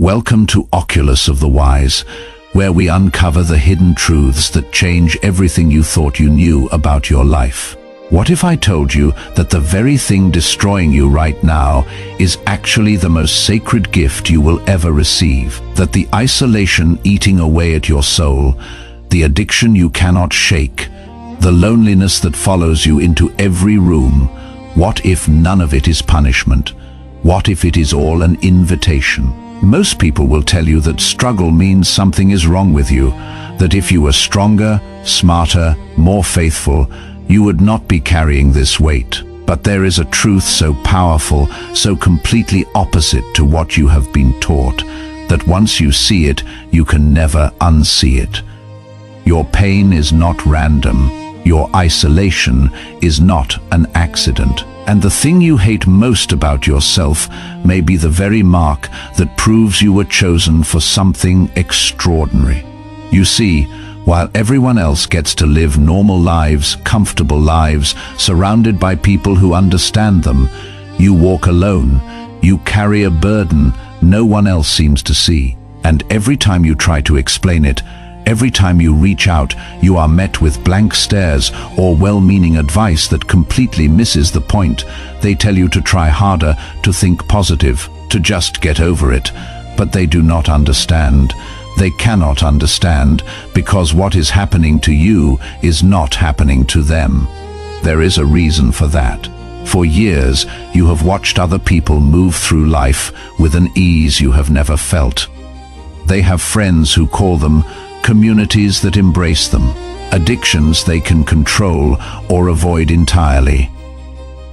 Welcome to Oculus of the Wise, where we uncover the hidden truths that change everything you thought you knew about your life. What if I told you that the very thing destroying you right now is actually the most sacred gift you will ever receive? That the isolation eating away at your soul, the addiction you cannot shake, the loneliness that follows you into every room, what if none of it is punishment? What if it is all an invitation? Most people will tell you that struggle means something is wrong with you, that if you were stronger, smarter, more faithful, you would not be carrying this weight. But there is a truth so powerful, so completely opposite to what you have been taught, that once you see it, you can never unsee it. Your pain is not random. Your isolation is not an accident. And the thing you hate most about yourself may be the very mark that proves you were chosen for something extraordinary. You see, while everyone else gets to live normal lives, comfortable lives, surrounded by people who understand them, you walk alone. You carry a burden no one else seems to see. And every time you try to explain it, every time you reach out, you are met with blank stares or well-meaning advice that completely misses the point. They tell you to try harder, to think positive, to just get over it. But they do not understand. They cannot understand, because what is happening to you is not happening to them. There is a reason for that. For years, you have watched other people move through life with an ease you have never felt. They have friends who call them communities that embrace them, addictions they can control or avoid entirely.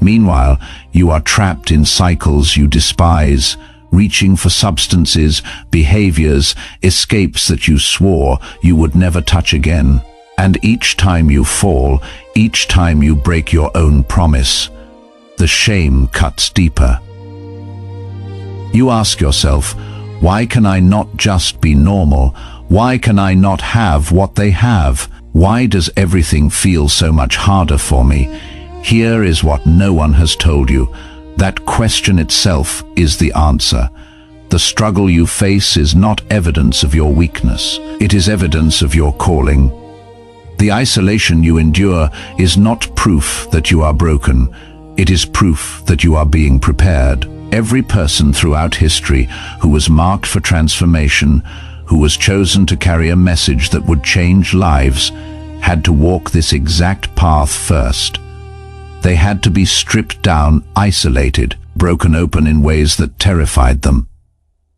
Meanwhile, you are trapped in cycles you despise, reaching for substances, behaviors, escapes that you swore you would never touch again. And each time you fall, each time you break your own promise, the shame cuts deeper. You ask yourself, why can I not just be normal? Why can I not have what they have? Why does everything feel so much harder for me? Here is what no one has told you. That question itself is the answer. The struggle you face is not evidence of your weakness. It is evidence of your calling. The isolation you endure is not proof that you are broken. It is proof that you are being prepared. Every person throughout history who was marked for transformation, who was chosen to carry a message that would change lives, had to walk this exact path first. They had to be stripped down, isolated, broken open in ways that terrified them.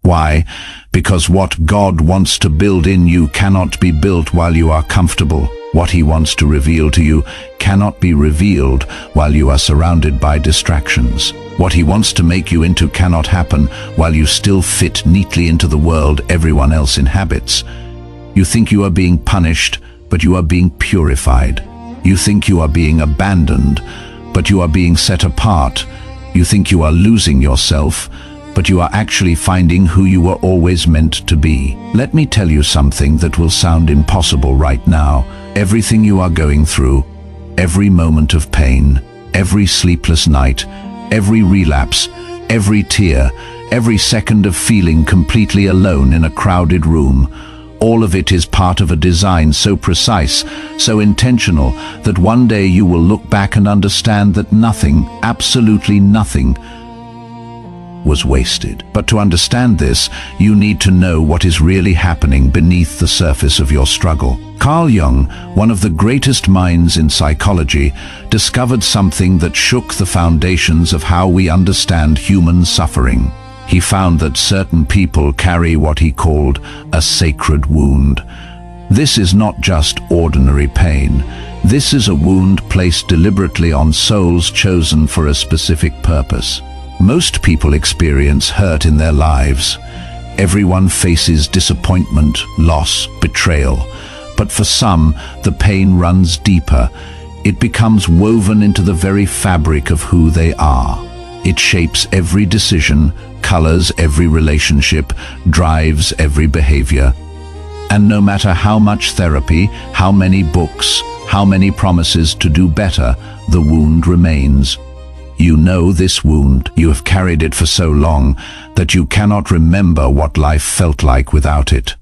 Why? Because what God wants to build in you cannot be built while you are comfortable. What He wants to reveal to you cannot be revealed while you are surrounded by distractions. What He wants to make you into cannot happen while you still fit neatly into the world everyone else inhabits. You think you are being punished, but you are being purified. You think you are being abandoned, but you are being set apart. You think you are losing yourself, but you are actually finding who you were always meant to be. Let me tell you something that will sound impossible right now. Everything you are going through, every moment of pain, every sleepless night, every relapse, every tear, every second of feeling completely alone in a crowded room, all of it is part of a design so precise, so intentional, that one day you will look back and understand that nothing, absolutely nothing, was wasted. But to understand this, you need to know what is really happening beneath the surface of your struggle. Carl Jung, one of the greatest minds in psychology, discovered something that shook the foundations of how we understand human suffering. He found that certain people carry what he called a sacred wound. This is not just ordinary pain. This is a wound placed deliberately on souls chosen for a specific purpose. Most people experience hurt in their lives. Everyone faces disappointment, loss, betrayal. But for some, the pain runs deeper. It becomes woven into the very fabric of who they are. It shapes every decision, colors every relationship, drives every behavior. And no matter how much therapy, how many books, how many promises to do better, the wound remains. You know this wound. You have carried it for so long that you cannot remember what life felt like without it.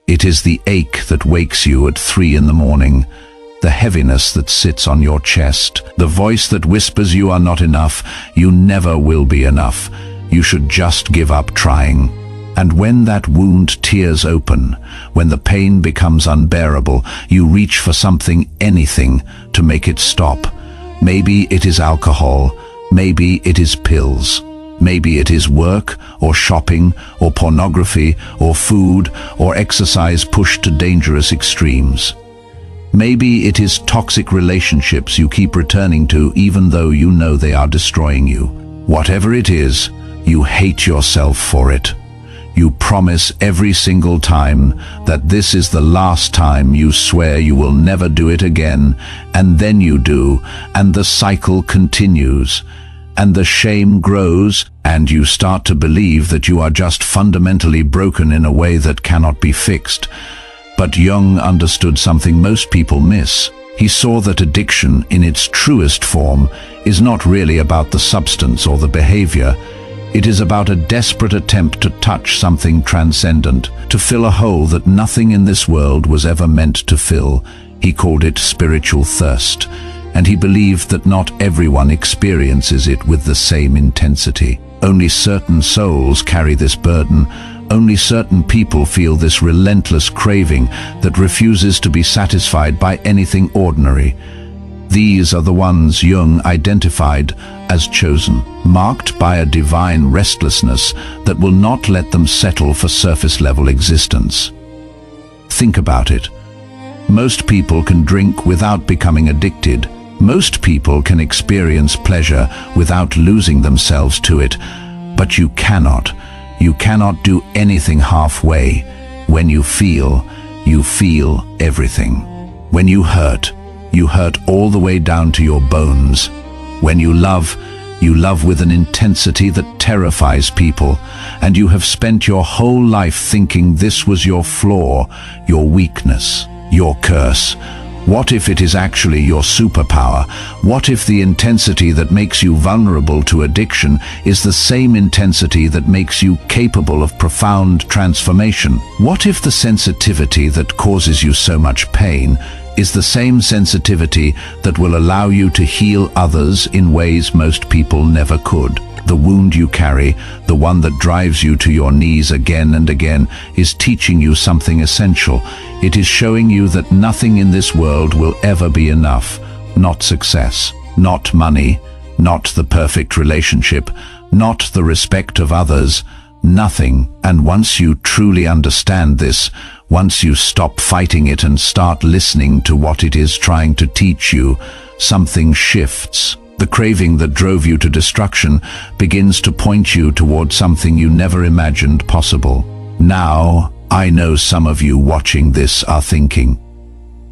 It is the ache that wakes you at 3 in the morning, the heaviness that sits on your chest, the voice that whispers you are not enough, you never will be enough, you should just give up trying. And when that wound tears open, when the pain becomes unbearable, you reach for something, anything, to make it stop. Maybe it is alcohol, maybe it is pills, maybe it is work, or shopping, or pornography, or food, or exercise pushed to dangerous extremes. Maybe it is toxic relationships you keep returning to even though you know they are destroying you. Whatever it is, you hate yourself for it. You promise every single time that this is the last time, you swear you will never do it again, and then you do, and the cycle continues, and the shame grows, and you start to believe that you are just fundamentally broken in a way that cannot be fixed. But Jung understood something most people miss. He saw that addiction, in its truest form, is not really about the substance or the behavior. It is about a desperate attempt to touch something transcendent, to fill a hole that nothing in this world was ever meant to fill. He called it spiritual thirst, and he believed that not everyone experiences it with the same intensity. Only certain souls carry this burden. Only certain people feel this relentless craving that refuses to be satisfied by anything ordinary. These are the ones Jung identified as chosen, marked by a divine restlessness that will not let them settle for surface-level existence. Think about it. Most people can drink without becoming addicted. Most people can experience pleasure without losing themselves to it. But you cannot do anything halfway. When you feel everything. When you hurt all the way down to your bones. When you love with an intensity that terrifies people, and you have spent your whole life thinking this was your flaw, your weakness, your curse. What if it is actually your superpower? What if the intensity that makes you vulnerable to addiction is the same intensity that makes you capable of profound transformation? What if the sensitivity that causes you so much pain is the same sensitivity that will allow you to heal others in ways most people never could? The wound you carry, the one that drives you to your knees again and again, is teaching you something essential. It is showing you that nothing in this world will ever be enough. Not success, not money, not the perfect relationship, not the respect of others, nothing. And once you truly understand this, once you stop fighting it and start listening to what it is trying to teach you, something shifts. The craving that drove you to destruction begins to point you toward something you never imagined possible. Now, I know some of you watching this are thinking,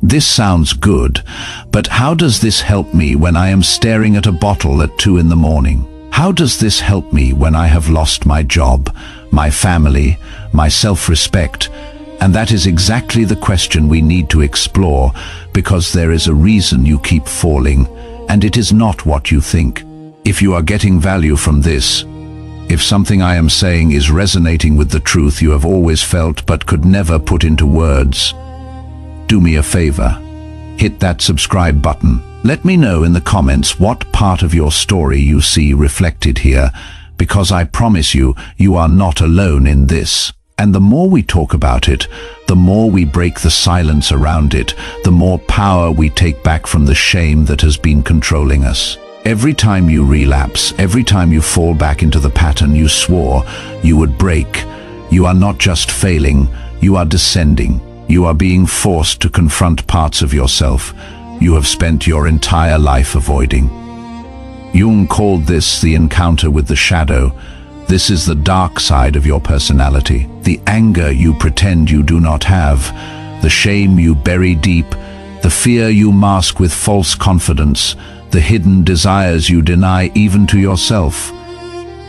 this sounds good, but how does this help me when I am staring at a bottle at 2 in the morning? How does this help me when I have lost my job, my family, my self-respect? And that is exactly the question we need to explore, because there is a reason you keep falling, and it is not what you think. If you are getting value from this, if something I am saying is resonating with the truth you have always felt but could never put into words, do me a favor. Hit that subscribe button. Let me know in the comments what part of your story you see reflected here, because I promise you, you are not alone in this. And the more we talk about it, the more we break the silence around it, the more power we take back from the shame that has been controlling us. Every time you relapse, every time you fall back into the pattern you swore you would break, you are not just failing, you are descending. You are being forced to confront parts of yourself you have spent your entire life avoiding. Jung called this the encounter with the shadow. This is the dark side of your personality, the anger you pretend you do not have, the shame you bury deep, the fear you mask with false confidence, the hidden desires you deny even to yourself.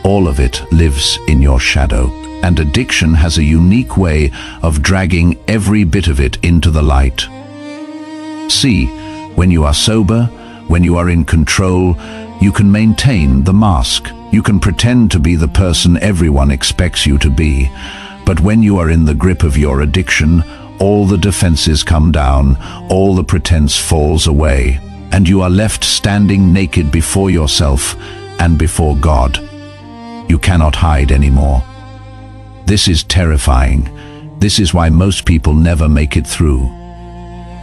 All of it lives in your shadow, and addiction has a unique way of dragging every bit of it into the light. See, when you are sober, when you are in control, You can maintain the mask. You can pretend to be the person everyone expects you to be. But when you are in the grip of your addiction, all the defenses come down, all the pretense falls away, and you are left standing naked before yourself and before God. You cannot hide anymore. This is terrifying. This is why most people never make it through.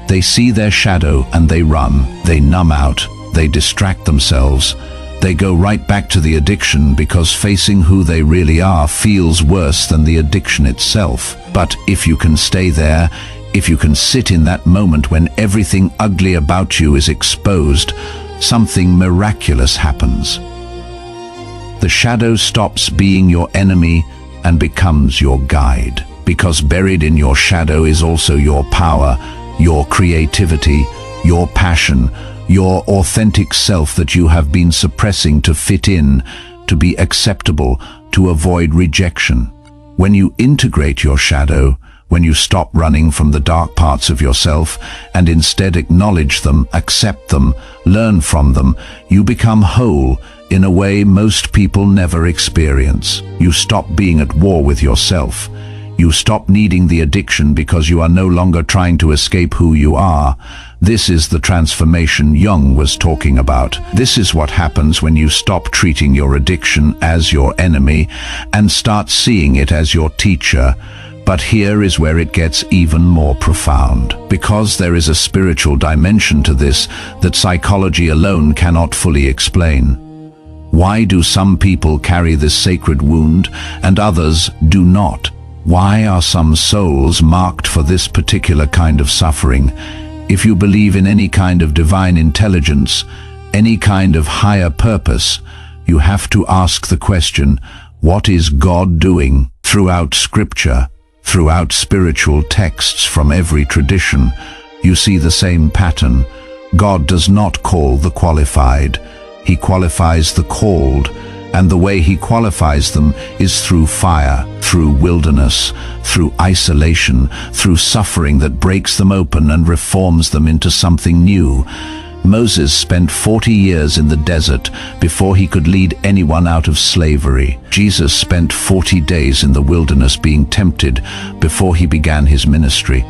They see their shadow and they run. They numb out. They distract themselves. They go right back to the addiction because facing who they really are feels worse than the addiction itself. But if you can stay there, if you can sit in that moment when everything ugly about you is exposed, something miraculous happens. The shadow stops being your enemy and becomes your guide. Because buried in your shadow is also your power, your creativity, your passion, your authentic self that you have been suppressing to fit in, to be acceptable, to avoid rejection. When you integrate your shadow, when you stop running from the dark parts of yourself and instead acknowledge them, accept them, learn from them, you become whole in a way most people never experience. You stop being at war with yourself. You stop needing the addiction because you are no longer trying to escape who you are. This is the transformation Jung was talking about. This is what happens when you stop treating your addiction as your enemy and start seeing it as your teacher. But here is where it gets even more profound. Because there is a spiritual dimension to this that psychology alone cannot fully explain. Why do some people carry this sacred wound and others do not? Why are some souls marked for this particular kind of suffering? If you believe in any kind of divine intelligence, any kind of higher purpose, you have to ask the question, what is God doing? Throughout scripture, throughout spiritual texts from every tradition, you see the same pattern. God does not call the qualified. He qualifies the called, and the way he qualifies them is through fire, through wilderness, through isolation, through suffering that breaks them open and reforms them into something new. Moses spent 40 years in the desert before he could lead anyone out of slavery. Jesus spent 40 days in the wilderness being tempted before he began his ministry.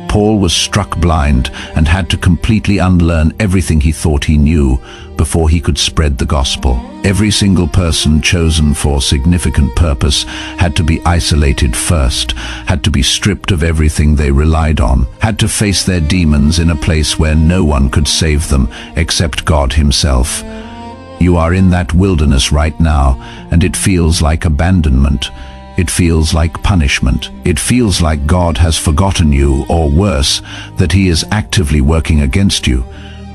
Paul was struck blind and had to completely unlearn everything he thought he knew before he could spread the gospel. Every single person chosen for significant purpose had to be isolated first, had to be stripped of everything they relied on, had to face their demons in a place where no one could save them except God himself. You are in that wilderness right now, and it feels like abandonment. It feels like punishment. It feels like God has forgotten you, or worse, that he is actively working against you.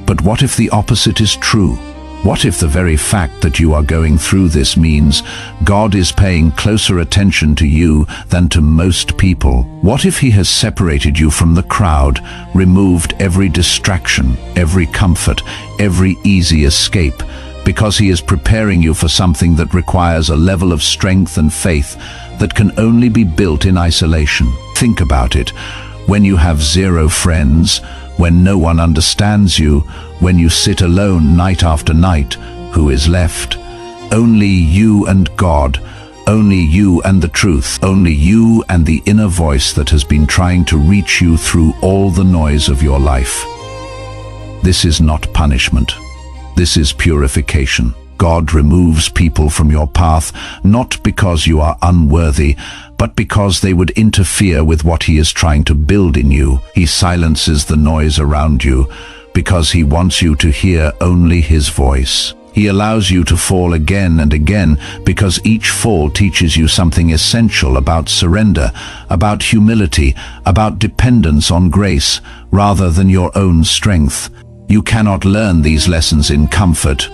But what if the opposite is true? What if the very fact that you are going through this means God is paying closer attention to you than to most people? What if he has separated you from the crowd, removed every distraction, every comfort, every easy escape, because he is preparing you for something that requires a level of strength and faith that can only be built in isolation? Think about it. When you have zero friends, when no one understands you, when you sit alone night after night, who is left? Only you and God, only you and the truth, only you and the inner voice that has been trying to reach you through all the noise of your life. This is not punishment. This is purification. God removes people from your path, not because you are unworthy, but because they would interfere with what he is trying to build in you. He silences the noise around you because he wants you to hear only his voice. He allows you to fall again and again because each fall teaches you something essential about surrender, about humility, about dependence on grace rather than your own strength. You cannot learn these lessons in comfort.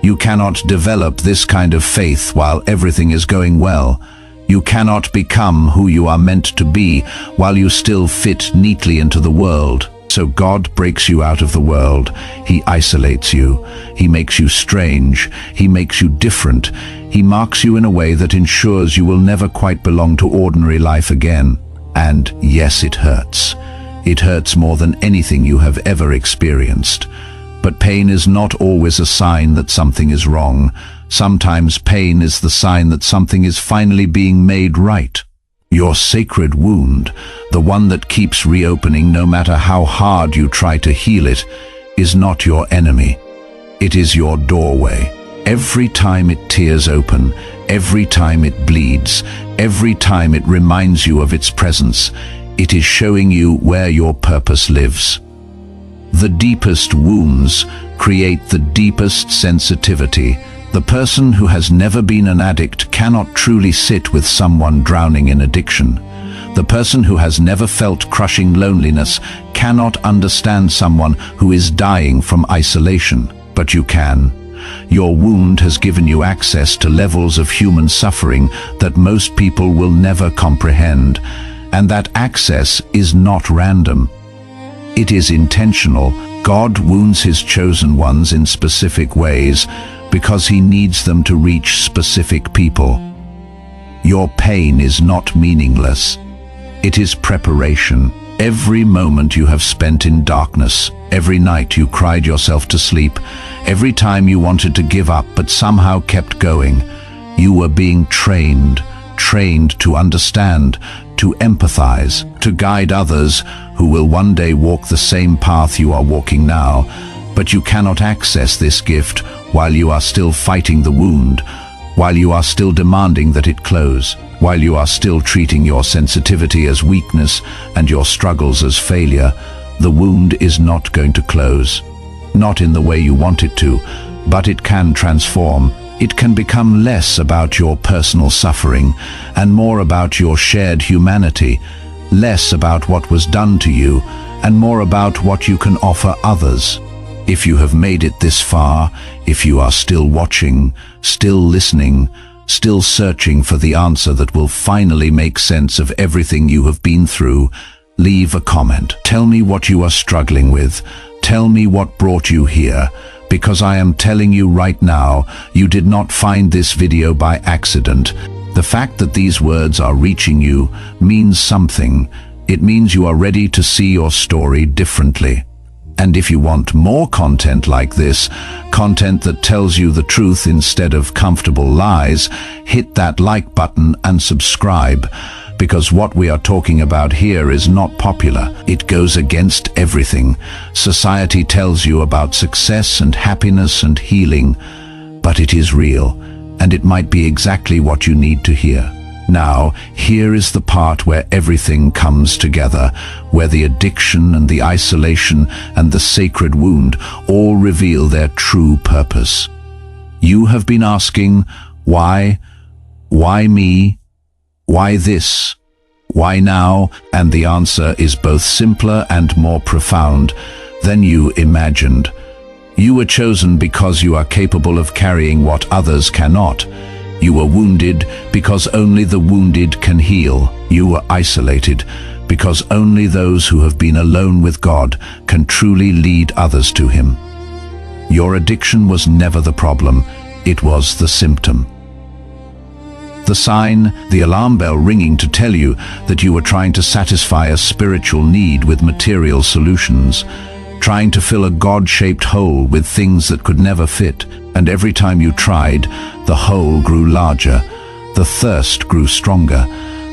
You cannot develop this kind of faith while everything is going well. You cannot become who you are meant to be while you still fit neatly into the world. So God breaks you out of the world. He isolates you. He makes you strange. He makes you different. He marks you in a way that ensures you will never quite belong to ordinary life again. And yes, it hurts. It hurts more than anything you have ever experienced. But pain is not always a sign that something is wrong. Sometimes pain is the sign that something is finally being made right. Your sacred wound, the one that keeps reopening no matter how hard you try to heal it, is not your enemy. It is your doorway. Every time it tears open, every time it bleeds, every time it reminds you of its presence, it is showing you where your purpose lives. The deepest wounds create the deepest sensitivity. The person who has never been an addict cannot truly sit with someone drowning in addiction. The person who has never felt crushing loneliness cannot understand someone who is dying from isolation. But you can. Your wound has given you access to levels of human suffering that most people will never comprehend. And that access is not random. It is intentional. God wounds his chosen ones in specific ways because he needs them to reach specific people. Your pain is not meaningless. It is preparation. Every moment you have spent in darkness, every night you cried yourself to sleep, every time you wanted to give up but somehow kept going, you were being trained to understand, to empathize, to guide others who will one day walk the same path you are walking now. But you cannot access this gift while you are still fighting the wound, while you are still demanding that it close, while you are still treating your sensitivity as weakness and your struggles as failure. The wound is not going to close. Not in the way you want it to, but it can transform. It can become less about your personal suffering and more about your shared humanity, less about what was done to you and more about what you can offer others. If you have made it this far, if you are still watching, still listening, still searching for the answer that will finally make sense of everything you have been through, leave a comment. Tell me what you are struggling with. Tell me what brought you here. Because I am telling you right now, you did not find this video by accident. The fact that these words are reaching you means something. It means you are ready to see your story differently. And if you want more content like this, content that tells you the truth instead of comfortable lies, hit that like button and subscribe. Because what we are talking about here is not popular. It goes against everything society tells you about success and happiness and healing. But it is real, and it might be exactly what you need to hear. Now, here is the part where everything comes together, where the addiction and the isolation and the sacred wound all reveal their true purpose. You have been asking, why? Why me? Why this? Why now? And the answer is both simpler and more profound than you imagined. You were chosen because you are capable of carrying what others cannot. You were wounded because only the wounded can heal. You were isolated because only those who have been alone with God can truly lead others to Him. Your addiction was never the problem, it was the symptom. The sign, the alarm bell ringing to tell you that you were trying to satisfy a spiritual need with material solutions, trying to fill a God-shaped hole with things that could never fit. And every time you tried, the hole grew larger, the thirst grew stronger,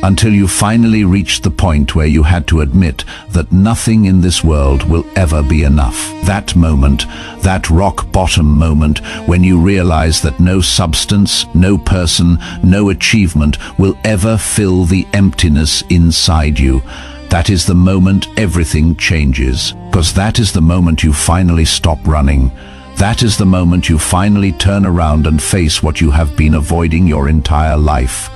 until you finally reached the point where you had to admit that nothing in this world will ever be enough. That moment, that rock-bottom moment when you realize that no substance, no person, no achievement will ever fill the emptiness inside you. That is the moment everything changes, because that is the moment you finally stop running. That is the moment you finally turn around and face what you have been avoiding your entire life.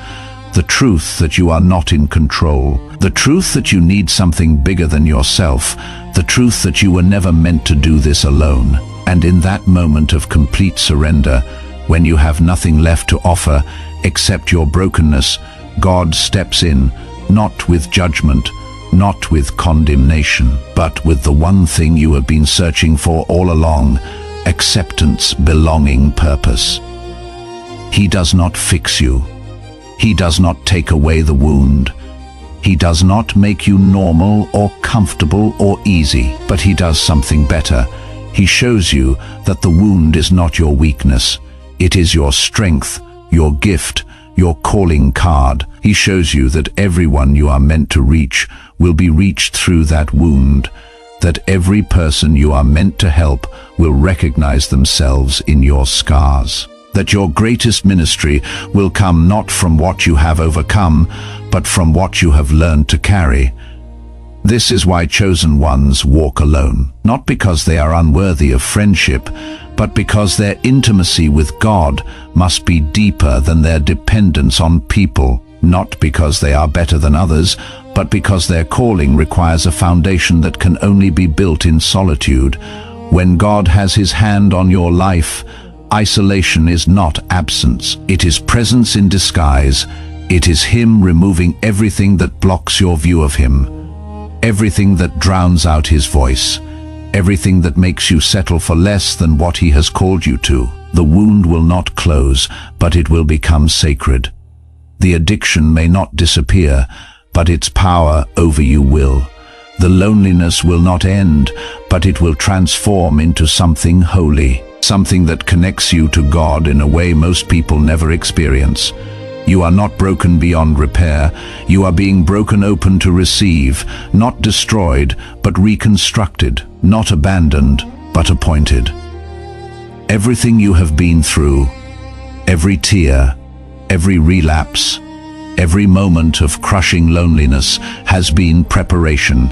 The truth that you are not in control. The truth that you need something bigger than yourself. The truth that you were never meant to do this alone. And in that moment of complete surrender, when you have nothing left to offer except your brokenness, God steps in, not with judgment, not with condemnation, but with the one thing you have been searching for all along: acceptance, belonging, purpose. He does not fix you. He does not take away the wound. He does not make you normal or comfortable or easy, but He does something better. He shows you that the wound is not your weakness. It is your strength, your gift, your calling card. He shows you that everyone you are meant to reach will be reached through that wound, that every person you are meant to help will recognize themselves in your scars, that your greatest ministry will come not from what you have overcome, but from what you have learned to carry. This is why chosen ones walk alone, not because they are unworthy of friendship, but because their intimacy with God must be deeper than their dependence on people, not because they are better than others, but because their calling requires a foundation that can only be built in solitude. When God has His hand on your life, isolation is not absence. It is presence in disguise. It is Him removing everything that blocks your view of Him, everything that drowns out His voice, everything that makes you settle for less than what He has called you to. The wound will not close, but it will become sacred. The addiction may not disappear, but its power over you will. The loneliness will not end, but it will transform into something holy, something that connects you to God in a way most people never experience. You are not broken beyond repair. You are being broken open to receive, not destroyed, but reconstructed, not abandoned, but appointed. Everything you have been through, every tear, every relapse, every moment of crushing loneliness has been preparation.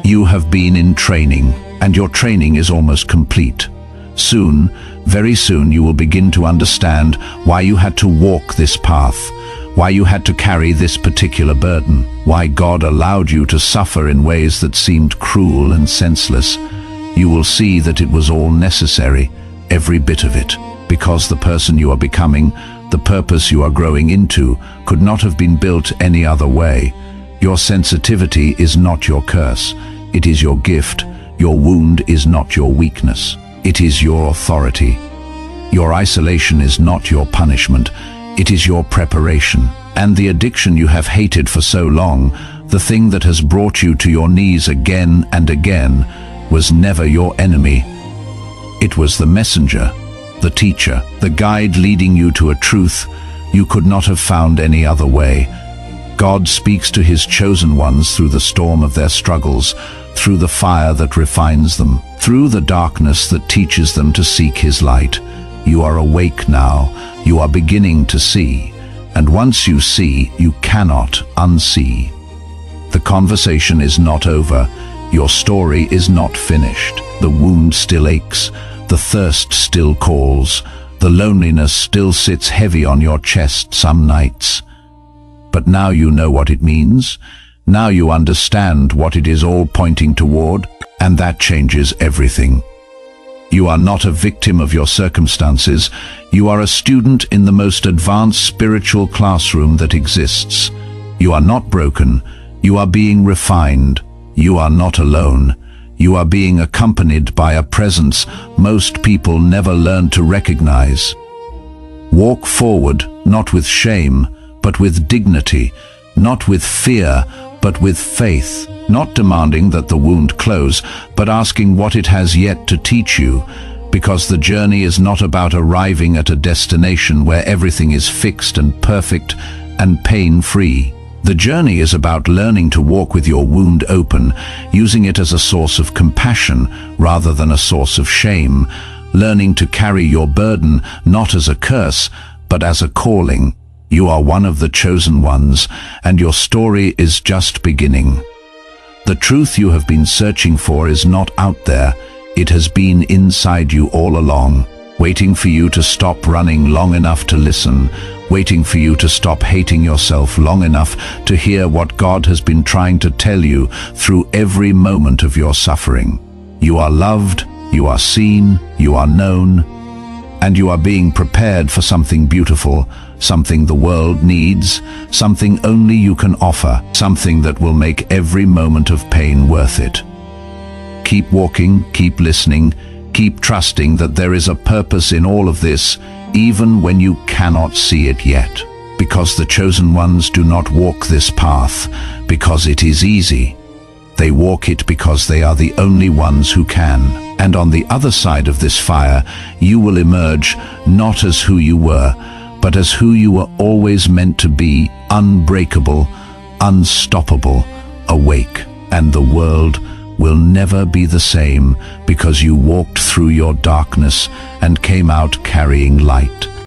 You have been in training, and your training is almost complete. Soon, very soon, you will begin to understand why you had to walk this path, why you had to carry this particular burden, why God allowed you to suffer in ways that seemed cruel and senseless. You will see that it was all necessary, every bit of it, because the person you are becoming, the purpose you are growing into, could not have been built any other way. Your sensitivity is not your curse. It is your gift. Your wound is not your weakness. It is your authority. Your isolation is not your punishment. It is your preparation. And the addiction you have hated for so long, the thing that has brought you to your knees again and again, was never your enemy. It was the messenger, the teacher, the guide leading you to a truth you could not have found any other way. God speaks to His chosen ones through the storm of their struggles, through the fire that refines them, through the darkness that teaches them to seek His light. You are awake now. You are beginning to see. And once you see, you cannot unsee. The conversation is not over. Your story is not finished. The wound still aches. The thirst still calls. The loneliness still sits heavy on your chest some nights. But now you know what it means. Now you understand what it is all pointing toward, and that changes everything. You are not a victim of your circumstances. You are a student in the most advanced spiritual classroom that exists. You are not broken. You are being refined. You are not alone. You are being accompanied by a presence most people never learn to recognize. Walk forward, not with shame, but with dignity, not with fear, but with faith, not demanding that the wound close, but asking what it has yet to teach you, because the journey is not about arriving at a destination where everything is fixed and perfect and pain-free. The journey is about learning to walk with your wound open, using it as a source of compassion rather than a source of shame, learning to carry your burden not as a curse, but as a calling. You are one of the chosen ones, and your story is just beginning. The truth you have been searching for is not out there. It has been inside you all along, waiting for you to stop running long enough to listen, waiting for you to stop hating yourself long enough to hear what God has been trying to tell you through every moment of your suffering. You are loved, you are seen, you are known, and you are being prepared for something beautiful, something the world needs, something only you can offer, something that will make every moment of pain worth it. Keep walking, keep listening, keep trusting that there is a purpose in all of this, even when you cannot see it yet. Because the chosen ones do not walk this path because it is easy. They walk it because they are the only ones who can. And on the other side of this fire, you will emerge not as who you were, but as who you were always meant to be, unbreakable, unstoppable, awake. And the world will never be the same because you walked through your darkness and came out carrying light.